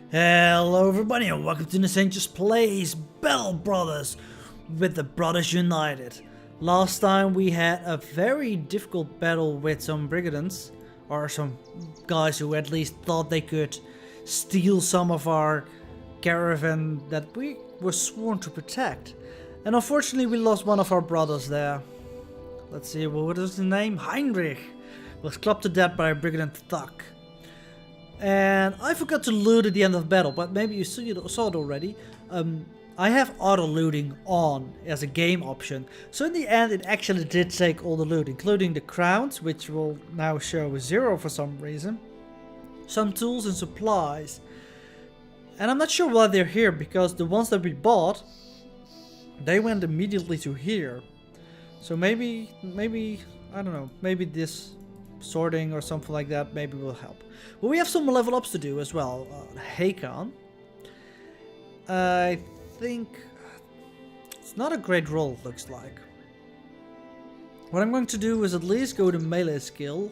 Hello everybody and welcome to the St. Just Plays Battle Brothers with the Brothers United. Last time we had a very difficult battle with some brigands, or some guys who at least thought they could steal some of our caravan that we were sworn to protect. And unfortunately we lost one of our brothers there. Let's see, what is his name? Heinrich was clubbed to death by a brigand thug. And I forgot to loot at the end of the battle, but maybe you saw it already. I have auto looting on as a game option. So in the end it actually did take all the loot, including the crowns, which will now show 0 for some reason. Some tools and supplies. And I'm not sure why they're here, because the ones that we bought, they went immediately to here. So maybe, I don't know, maybe this sorting or something like that maybe will help. But we have some level ups to do as well. Hakon. I think it's not a great roll, it looks like. What I'm going to do is at least go to melee skill.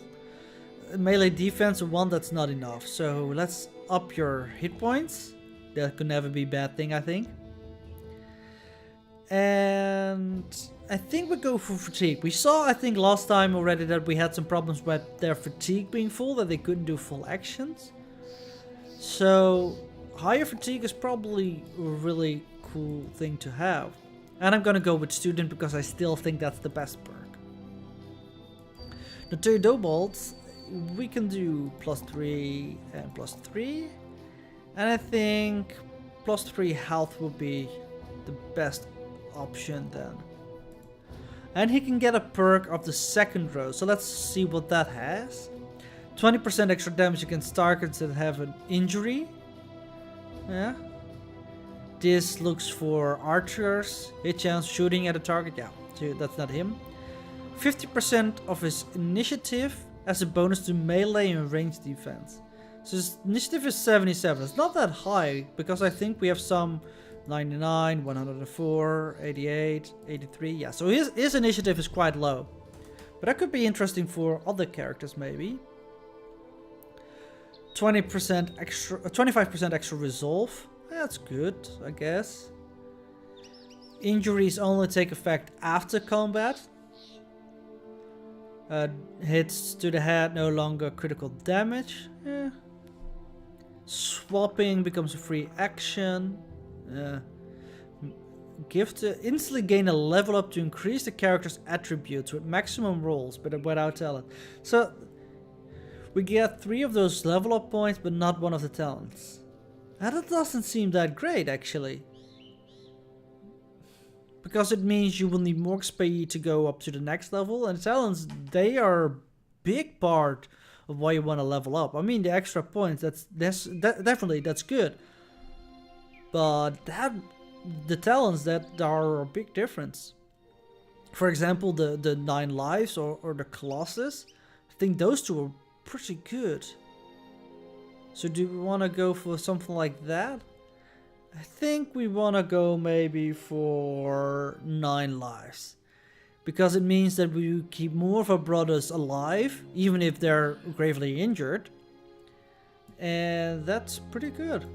Melee defense, one that's not enough. So let's up your hit points. That could never be a bad thing, I think. And I think we go for fatigue. We saw, I think, last time already that we had some problems with their fatigue being full, that they couldn't do full actions. So higher fatigue is probably a really cool thing to have. And I'm gonna go with student because I still think that's the best perk. The two Dobolts, we can do +3 and +3. And I think +3 health would be the best option then. And he can get a perk of the second row, so let's see what that has. 20% extra damage against targets that have an injury. Yeah. This looks for archers, hit chance, shooting at a target. Yeah, so that's not him. 50% of his initiative as a bonus to melee and range defense. So his initiative is 77. It's not that high, because I think we have some 99, 104, 88, 83. Yeah, so his initiative is quite low. But that could be interesting for other characters maybe. 20% extra, 25% extra resolve. That's good, I guess. Injuries only take effect after combat. Hits to the head no longer critical damage. Yeah. Swapping becomes a free action. Instantly gain a level up to increase the character's attributes with maximum rolls, but without talent. So we get 3 of those level up points, but not one of the talents. And that doesn't seem that great, actually, because it means you will need more XP to go up to the next level, and talents, they are a big part of why you want to level up. I mean, the extra points, that's definitely good. But the talents that are a big difference. For example, the 9 lives or the Colossus, I think those two are pretty good. So do we want to go for something like that? I think we want to go maybe for 9 lives. Because it means that we keep more of our brothers alive, even if they're gravely injured. And that's pretty good.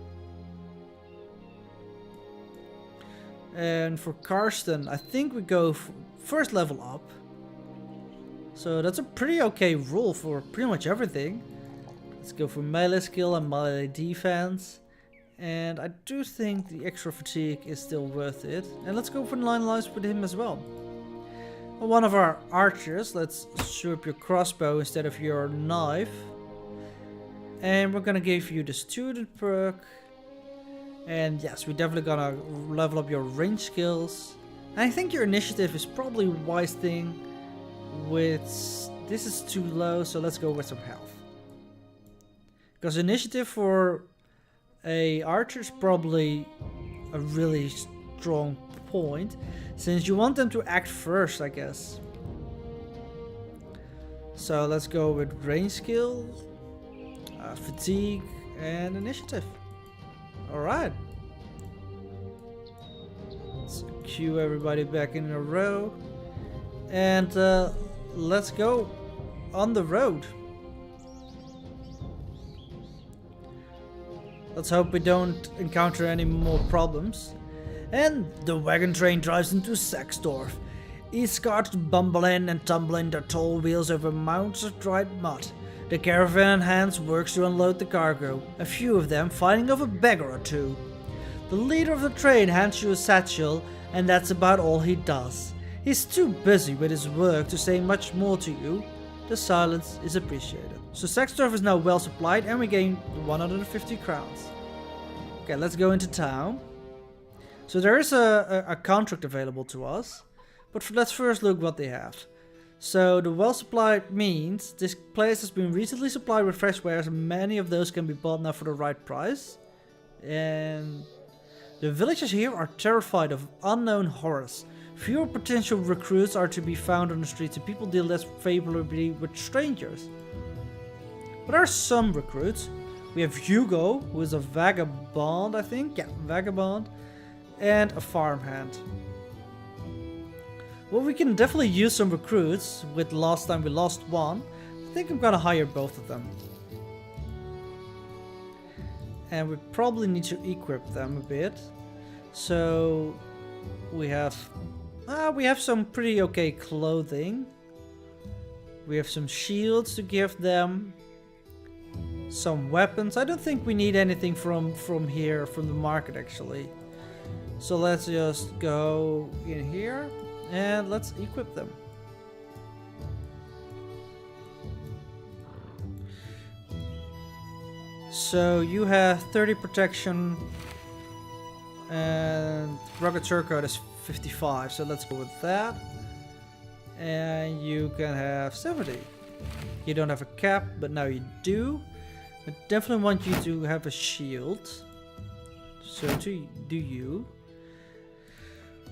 And for Karsten, I think we go first level up. So that's a pretty okay rule for pretty much everything. Let's go for melee skill and melee defense. And I do think the extra fatigue is still worth it. And let's go for 9 lives with him as well. One of our archers, let's shoot up your crossbow instead of your knife. And we're gonna give you the student perk. And yes, we're definitely gonna level up your range skills. And I think your initiative is probably a wise thing. This is too low, so let's go with some health. Because initiative for a archer is probably a really strong point, since you want them to act first, I guess. So let's go with range skill, fatigue, and initiative. Alright. Let's queue everybody back in a row. And let's go on the road. Let's hope we don't encounter any more problems. And the wagon train drives into Saxdorf. Each cart bumbling and tumbling their tall wheels over mounds of dried mud. The caravan hands works to unload the cargo, a few of them fighting over a beggar or two. The leader of the train hands you a satchel, and that's about all he does. He's too busy with his work to say much more to you. The silence is appreciated. So Saxdorf is now well supplied and we gain 150 crowns. Okay, let's go into town. So there is a contract available to us, but let's first look what they have. So the well supplied means this place has been recently supplied with fresh wares and many of those can be bought now for the right price. And the villagers here are terrified of unknown horrors. Fewer potential recruits are to be found on the streets and people deal less favorably with strangers. But there are some recruits. We have Hugo, who is a vagabond, I think. Yeah, vagabond. And a farmhand. Well, we can definitely use some recruits. With last time we lost one. I think I'm gonna hire both of them. And we probably need to equip them a bit. So we have some pretty okay clothing. We have some shields to give them. Some weapons. I don't think we need anything from here, from the market actually. So let's just go in here and let's equip them. So you have 30 protection and rugged surcoat is 55, so let's go with that. And you can have 70. You don't have a cap, but now you do. I definitely want you to have a shield. So do you.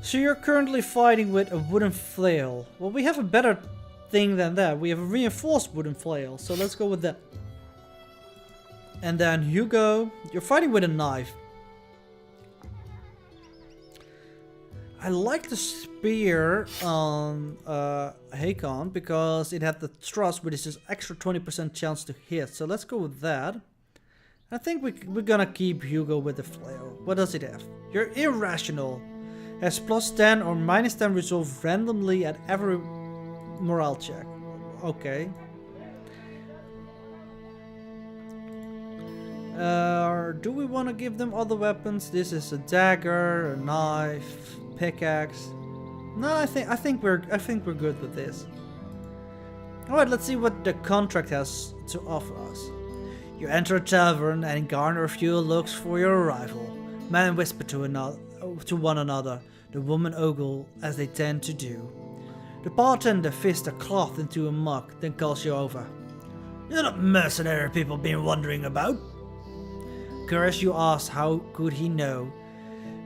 So you're currently fighting with a wooden flail. Well, we have a better thing than that. We have a reinforced wooden flail, so let's go with that. And then Hugo, you're fighting with a knife. I like the spear on Hakon because it had the thrust, which is just extra 20% chance to hit. So let's go with that. I think we're gonna keep Hugo with the flail. What does it have? You're irrational. Has plus 10 or minus 10 resolve randomly at every morale check. Okay. Do we want to give them other weapons? This is a dagger, a knife, pickaxe. No, I think we're good with this. All right, let's see what the contract has to offer us. You enter a tavern and garner a few looks for your arrival. Men whisper to one another. The women ogle as they tend to do. The bartender fists a cloth into a mug, then calls you over. You're not mercenary people been wondering about? Curious you ask how could he know,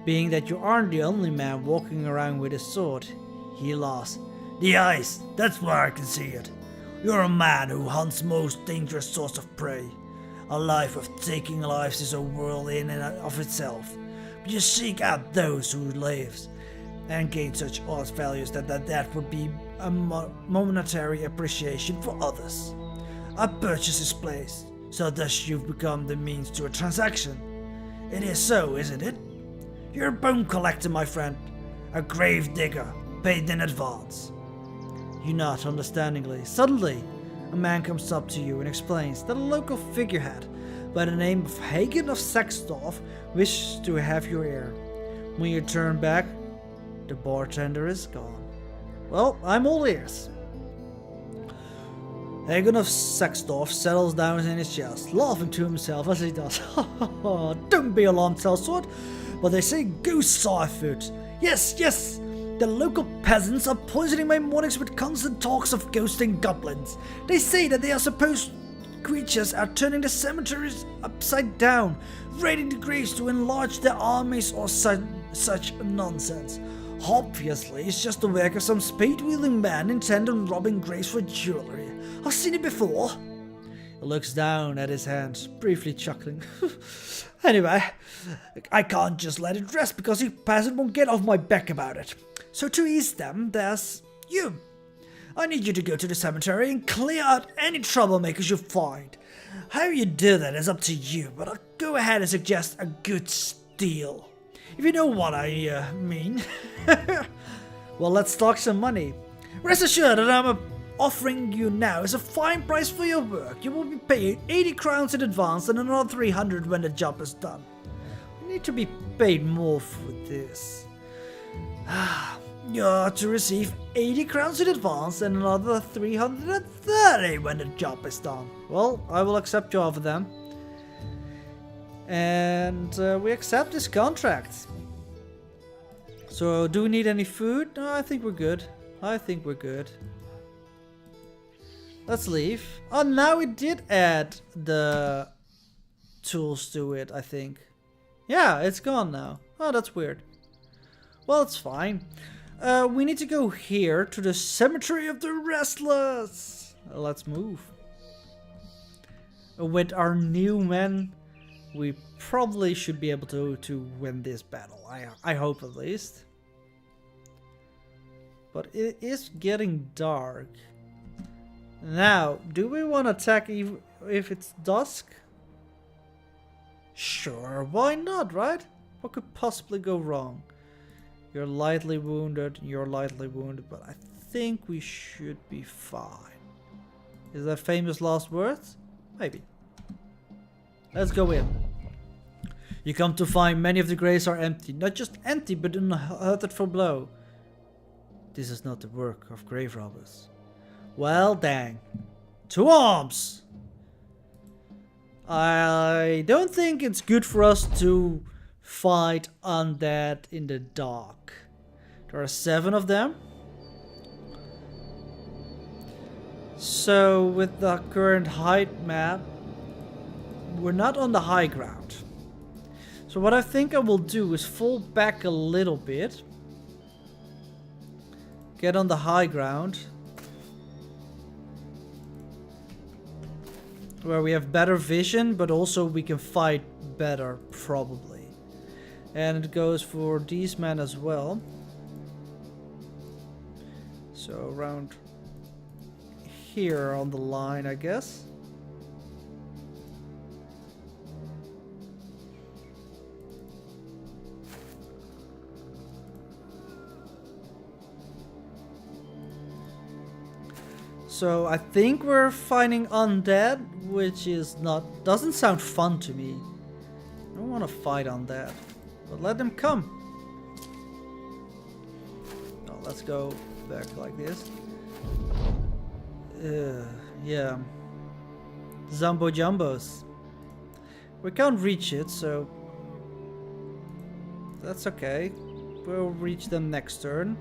being that you aren't the only man walking around with a sword. He laughs. The eyes, that's where I can see it. You're a man who hunts most dangerous sorts of prey. A life of taking lives is a world in and of itself, but you seek out those who lives, and gain such odd values that would be a momentary appreciation for others. A purchase is placed. So thus you've become the means to a transaction. It is so, isn't it? You're a bone collector, my friend. A grave digger, paid in advance. You nod understandingly. Suddenly, a man comes up to you and explains that a local figurehead by the name of Hagen of Saxdorf wishes to have your ear. When you turn back, the bartender is gone. Well, I'm all ears. Hagen of Saxdorf settles down in his chest, laughing to himself as he does. Don't be alarmed, sellsword, but they say ghosts are afoot. Yes, the local peasants are poisoning my mornings with constant talks of ghosts and goblins. They say that they are supposed creatures are turning the cemeteries upside down, raiding the graves to enlarge their armies or such nonsense. Obviously, it's just the work of some spade-wielding man intent on robbing graves for jewelry. I've seen it before. He looks down at his hands, briefly chuckling. Anyway, I can't just let it rest because you peasant won't get off my back about it. So to ease them, there's you. I need you to go to the cemetery and clear out any troublemakers you find. How you do that is up to you, but I'll go ahead and suggest a good steal. If you know what I mean. Well, let's talk some money. Rest assured that I'm offering you now is a fine price for your work. You will be paid 80 crowns in advance and another 300 when the job is done. You need to be paid more for this. You're to receive 80 crowns in advance and another 330 when the job is done. Well, I will accept your offer then. And we accept this contract. So, do we need any food? No, I think we're good. I think we're good. Let's leave. Oh, now we did add the tools to it, I think. Yeah, it's gone now. Oh, that's weird. Well, it's fine. We need to go here to the cemetery of the restless. Let's move. With our new men, we probably should be able to win this battle. I hope at least. But it is getting dark. Now, do we want to attack if it's dusk? Sure, why not, right? What could possibly go wrong? You're lightly wounded, but I think we should be fine. Is that famous last words? Maybe. Let's go in. You come to find many of the graves are empty. Not just empty, but unhurted for blow. This is not the work of grave robbers. Well, dang. To arms! I don't think it's good for us to fight undead in the dark. There are 7 of them. So with the current height map, we're not on the high ground. So what I think I will do is fall back a little bit. Get on the high ground. Where we have better vision, but also we can fight better, probably. And it goes for these men as well. So around here on the line, I guess. So I think we're fighting undead, which is doesn't sound fun to me. I don't want to fight undead, but let them come. Oh, let's go back like this. Yeah. Zumbo Jumbos. We can't reach it, so that's okay. We'll reach them next turn.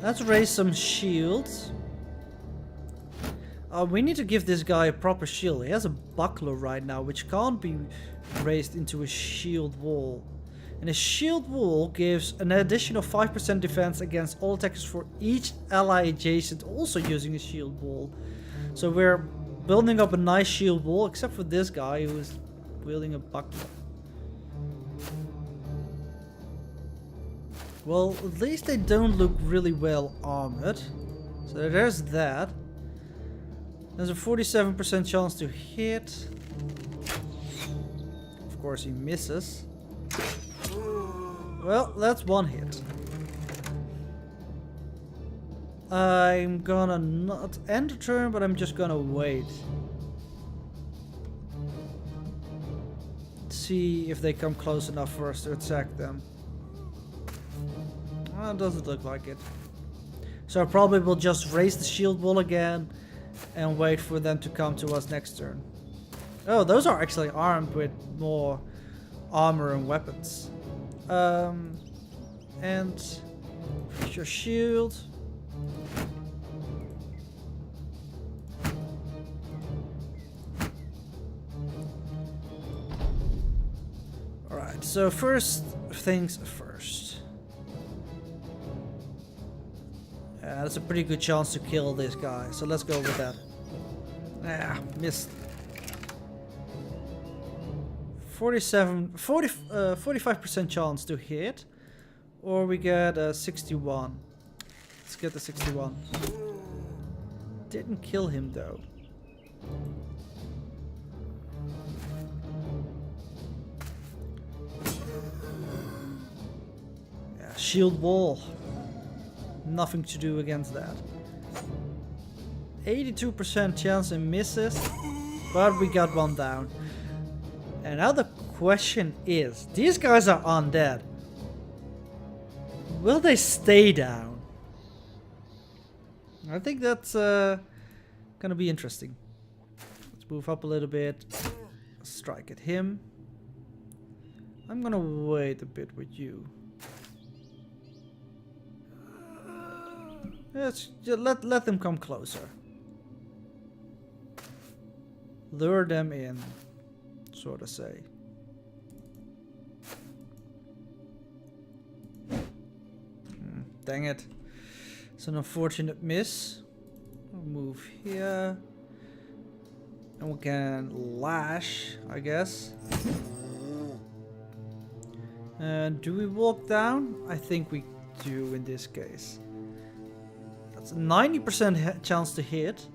Let's raise some shields. We need to give this guy a proper shield. He has a buckler right now, which can't be raised into a shield wall. And a shield wall gives an additional 5% defense against all attackers for each ally adjacent, also using a shield wall. So we're building up a nice shield wall, except for this guy who is wielding a buckler. Well, at least they don't look really well armored. So there's that. There's a 47% chance to hit. Of course he misses. Well, that's one hit. I'm gonna not end the turn, but I'm just gonna wait. See if they come close enough for us to attack them. Well, it doesn't look like it. So I probably will just raise the shield wall again and wait for them to come to us next turn. Oh, those are actually armed with more armor and weapons. And your shield. Alright, so first things first. That's a pretty good chance to kill this guy, so let's go with that. Ah, missed. 45% chance to hit, or we get a 61. Let's get the 61. Didn't kill him though. shield wall. Nothing to do against that. 82% chance it misses, but we got one down. And now the question is, these guys are undead. Will they stay down? I think that's gonna be interesting. Let's move up a little bit. Strike at him. I'm gonna wait a bit with you. Let's just let them come closer. Lure them in, so to say. Dang it. It's an unfortunate miss. We'll move here. And we can lash, I guess. And do we walk down? I think we do in this case. That's a 90% chance to hit.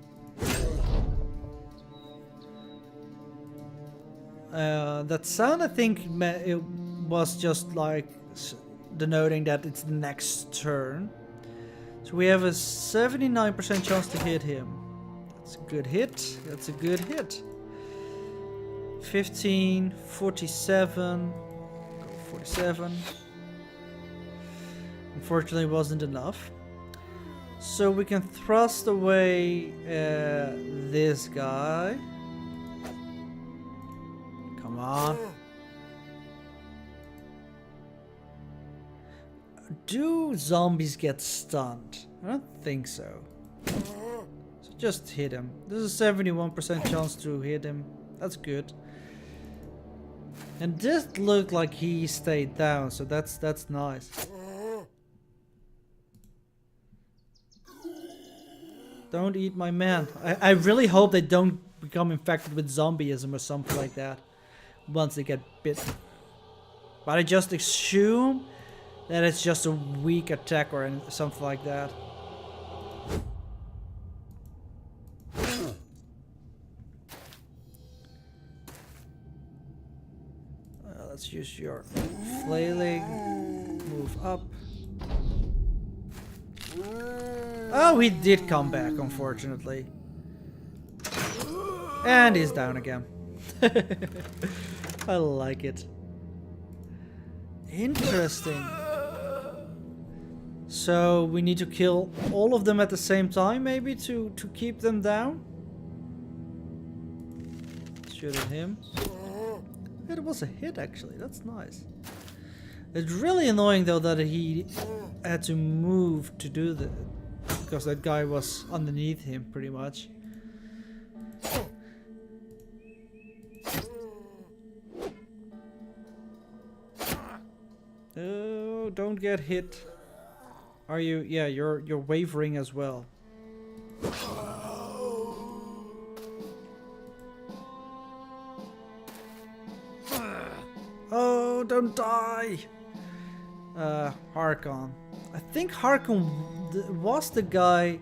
That sound, I think, it was just like denoting that it's the next turn. So we have a 79% chance to hit him. That's a good hit. That's a good hit. 15, 47, 47. Unfortunately, it wasn't enough. So we can thrust away this guy. Come on. Do zombies get stunned? I don't think so. So just hit him. There's a 71% chance to hit him. That's good. And this looked like he stayed down, so that's nice. Don't eat my man. I really hope they don't become infected with zombieism or something like that once they get bitten. But I just assume that it's just a weak attack or something like that. Let's use your flailing. Move up. Oh, he did come back, unfortunately. And he's down again. I like it. Interesting. So we need to kill all of them at the same time, maybe, to keep them down? Shoot at him. It was a hit, actually. That's nice. It's really annoying, though, that he had to move to do that. Because that guy was underneath him, pretty much. Oh, don't get hit. Are you? Yeah, you're wavering as well. Oh, don't die! Harkon. I think Harkon was the guy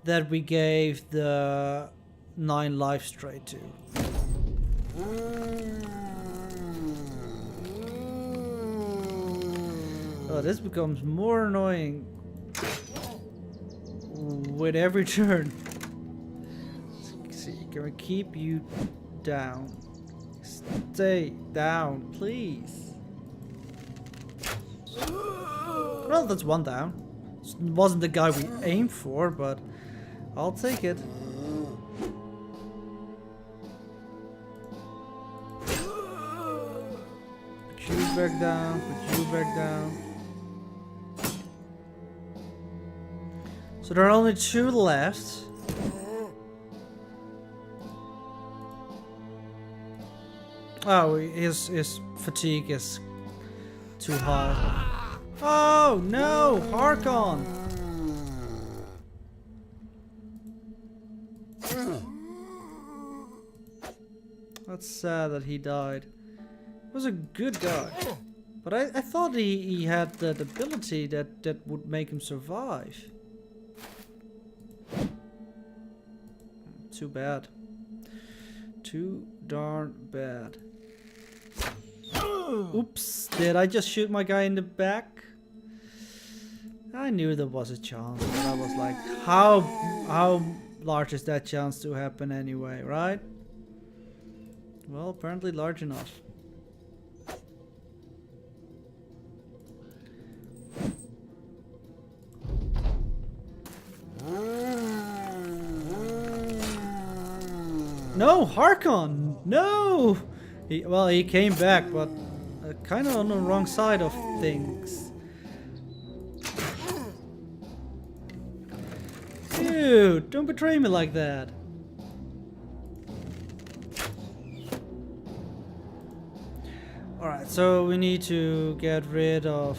that we gave the 9 life straight to. Oh, this becomes more annoying with every turn. Let's see, can we keep you down? Stay down, please. Well, that's one down. It wasn't the guy we aimed for, but I'll take it. Put you back down, put you back down. So there are only 2 left. Oh, his fatigue is too high. Oh no, Harkon! That's sad that he died. He was a good guy. But I thought he had that ability that would make him survive. Too bad. Too darn bad. Oops, did I just shoot my guy in the back? I knew there was a chance, but I was like, how large is that chance to happen anyway, right? Well, apparently large enough. No, Harkon! No! He came back, but kind of on the wrong side of things. Dude, don't betray me like that. Alright, so we need to get rid of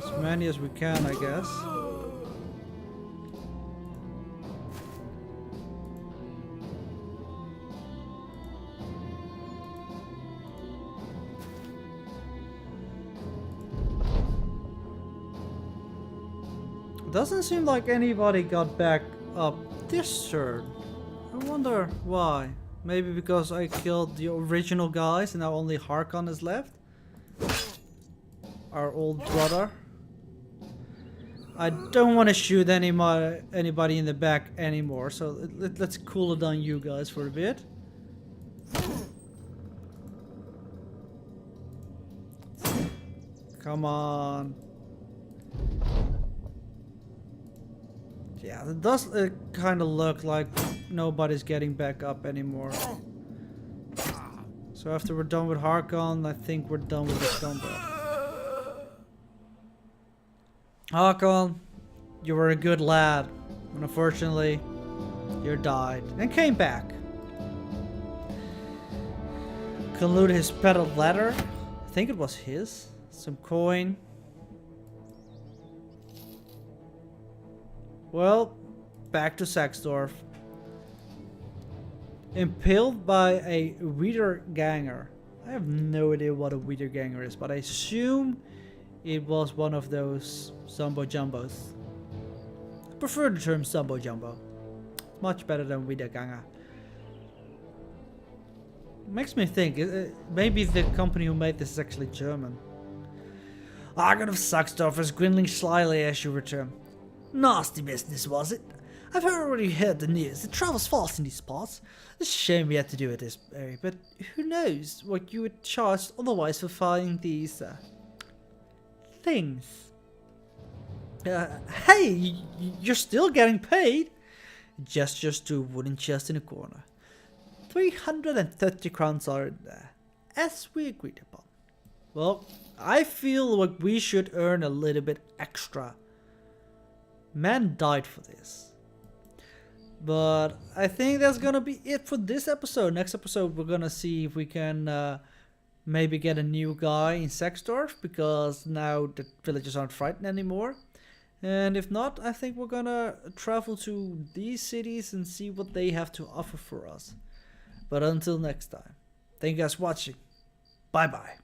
as many as we can, I guess. Doesn't seem like anybody got back up this turn. I wonder why. Maybe because I killed the original guys and now only Harkon is left? Our old brother. I don't want to shoot anybody in the back anymore, so let's cool it down you guys for a bit. Come on. Yeah, it does kind of look like nobody's getting back up anymore. So after we're done with Harkon, I think we're done with the scumbag. Harkon, you were a good lad, and unfortunately, you died and came back. Concluded his peddled letter. I think it was his. Some coin. Well, back to Saxdorf. Impaled by a Wiederganger. I have no idea what a Wiederganger is, but I assume it was one of those Zumbo Jumbos. I prefer the term Zumbo Jumbo. Much better than Wiederganger. Makes me think, maybe the company who made this is actually German. Argon of Saxdorf is dwindling slyly as you return. Nasty business, was it? I've already heard the news. It travels fast in these parts. It's a shame we had to do it this way, but who knows what you would charge otherwise for finding these things. Hey, you're still getting paid? Gestures to a wooden chest in a corner. 330 crowns are in there, as we agreed upon. Well, I feel like we should earn a little bit extra. Man died for this. But I think that's gonna be it for this episode. Next episode we're gonna see if we can maybe get a new guy in Saxdorf, because now the villagers aren't frightened anymore. And if not, I think we're gonna travel to these cities and see what they have to offer for us. But until next time, thank you guys for watching. Bye bye.